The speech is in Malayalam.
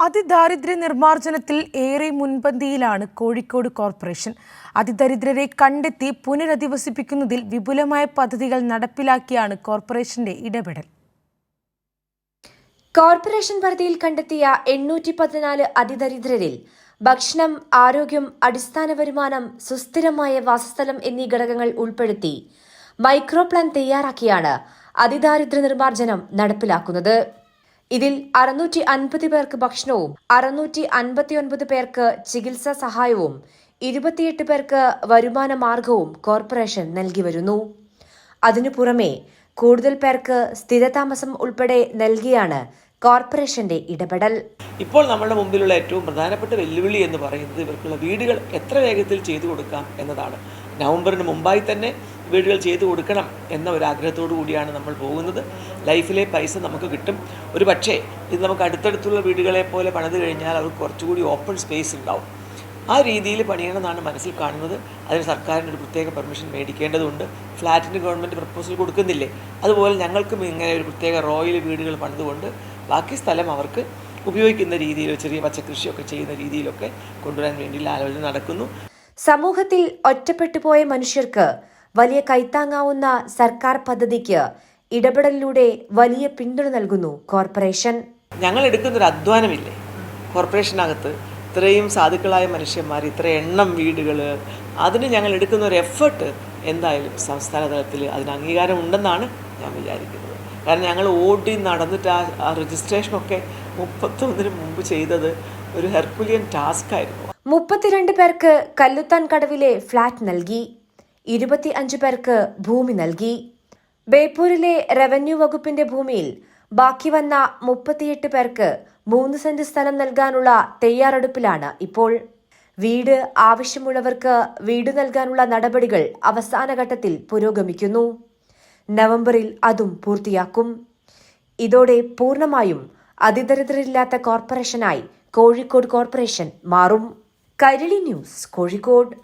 അതിദാരിദ്ര്യ നിർമ്മാർജ്ജനത്തിൽ ഏറെ മുൻപന്തിയിലാണ് കോഴിക്കോട് കോർപ്പറേഷൻ. അതിദരിദ്രരെ കണ്ടെത്തി പുനരധിവസിപ്പിക്കുന്നതിൽ വിപുലമായ പദ്ധതികൾ നടപ്പിലാക്കിയാണ് കോർപ്പറേഷന്റെ ഇടപെടൽ. കോർപ്പറേഷൻ പരിധിയിൽ കണ്ടെത്തിയ 814 അതിദരിദ്രരിൽ ഭക്ഷണം, ആരോഗ്യം, അടിസ്ഥാന വരുമാനം, സുസ്ഥിരമായ വാസസ്ഥലം എന്നീ ഘടകങ്ങൾ ഉൾപ്പെടുത്തി മൈക്രോ പ്ലാൻ തയ്യാറാക്കിയാണ് അതിദാരിദ്ര്യ നിർമ്മാർജ്ജനം നടപ്പിലാക്കുന്നത്. ഇതിൽ 650 പേർക്ക് ഭക്ഷണവും 659 പേർക്ക് ചികിത്സാ സഹായവും 28 പേർക്ക് വരുമാന മാർഗവും കോർപ്പറേഷൻ നൽകി വരുന്നു. അതിനു പുറമെ കൂടുതൽ പേർക്ക് സ്ഥിരതാമസം ഉൾപ്പെടെ നൽകിയാണ് കോർപ്പറേഷന്റെ ഇടപെടൽ. ഇപ്പോൾ നമ്മുടെ മുമ്പിലുള്ള ഏറ്റവും പ്രധാനപ്പെട്ട വെല്ലുവിളി എന്ന് പറയുന്നത് ഇവർക്കുള്ള വീടുകൾ എത്ര വേഗത്തിൽ ചെയ്തു കൊടുക്കാം എന്നതാണ്. നവംബറിന് മുമ്പായി തന്നെ വീടുകൾ ചെയ്തു കൊടുക്കണം എന്ന ഒരു ആഗ്രഹത്തോടു കൂടിയാണ് നമ്മൾ പോകുന്നത്. ലൈഫിലെ പൈസ നമുക്ക് കിട്ടും. ഒരു പക്ഷേ ഇത് നമുക്ക് അടുത്തടുത്തുള്ള വീടുകളെ പോലെ പണിത് കഴിഞ്ഞാൽ അവർക്ക് കുറച്ചുകൂടി ഓപ്പൺ സ്പേസ് ഉണ്ടാവും. ആ രീതിയിൽ പണിയണമെന്നാണ് മനസ്സിൽ കാണുന്നത്. അതിന് സർക്കാരിൻ്റെ ഒരു പ്രത്യേക പെർമിഷൻ മേടിക്കേണ്ടതുണ്ട്. ഫ്ലാറ്റിന് ഗവൺമെൻറ് പ്രപ്പോസൽ കൊടുക്കുന്നില്ലേ, അതുപോലെ ഞങ്ങൾക്കും ഇങ്ങനെ ഒരു പ്രത്യേക റോയൽ വീടുകൾ പണിതുകൊണ്ട് ബാക്കി സ്ഥലം അവർക്ക് ഉപയോഗിക്കുന്ന രീതിയിൽ ചെറിയ പച്ചക്കൃഷിയൊക്കെ ചെയ്യുന്ന രീതിയിലൊക്കെ കൊണ്ടുവരാൻ വേണ്ടിയുള്ള ആലോചന നടക്കുന്നു. സമൂഹത്തിൽ ഒറ്റപ്പെട്ടുപോയ മനുഷ്യർക്ക് വലിയ കൈത്താങ്ങാവുന്ന സർക്കാർ പദ്ധതിക്ക് ഇടപെടലിലൂടെ വലിയ പിന്തുണ നൽകുന്നു കോർപ്പറേഷൻ. ഞങ്ങൾ എടുക്കുന്നൊരു അധ്വാനമില്ലേ കോർപ്പറേഷനകത്ത്, ഇത്രയും സാധുക്കളായ മനുഷ്യന്മാർ, ഇത്ര എണ്ണം വീടുകൾ, അതിന് ഞങ്ങൾ എടുക്കുന്ന ഒരു എഫേർട്ട് എന്തായാലും സംസ്ഥാന തലത്തിൽ അതിന് അംഗീകാരം ഉണ്ടെന്നാണ് ഞാൻ വിചാരിക്കുന്നത്. കാരണം ഞങ്ങൾ ഓടി നടന്നിട്ട് ആ രജിസ്ട്രേഷനൊക്കെ 31 മുമ്പ് ചെയ്തത് ഒരു ഹെർക്കുലിയൻ ടാസ്ക് ആയിരുന്നു. 32 പേർക്ക് കല്ലുത്താൻ കടവിലെ ഫ്ളാറ്റ് നൽകി, 25 പേർക്ക് ഭൂമി നൽകി. ബേപ്പൂരിലെ റവന്യൂ വകുപ്പിന്റെ ഭൂമിയിൽ ബാക്കി വന്ന 38 പേർക്ക് 3 സെന്റ് സ്ഥലം നൽകാനുള്ള തയ്യാറെടുപ്പിലാണ് ഇപ്പോൾ. വീട് ആവശ്യമുള്ളവർക്ക് വീട് നൽകാനുള്ള നടപടികൾ അവസാന ഘട്ടത്തിൽ പുരോഗമിക്കുന്നു. നവംബറിൽ അതും പൂർത്തിയാക്കും. ഇതോടെ പൂർണ്ണമായും അതിദരിദ്രരില്ലാത്ത കോർപ്പറേഷനായി കോഴിക്കോട് കോർപ്പറേഷൻ മാറും. കൈരളി ന്യൂസ്, കോഴിക്കോട്.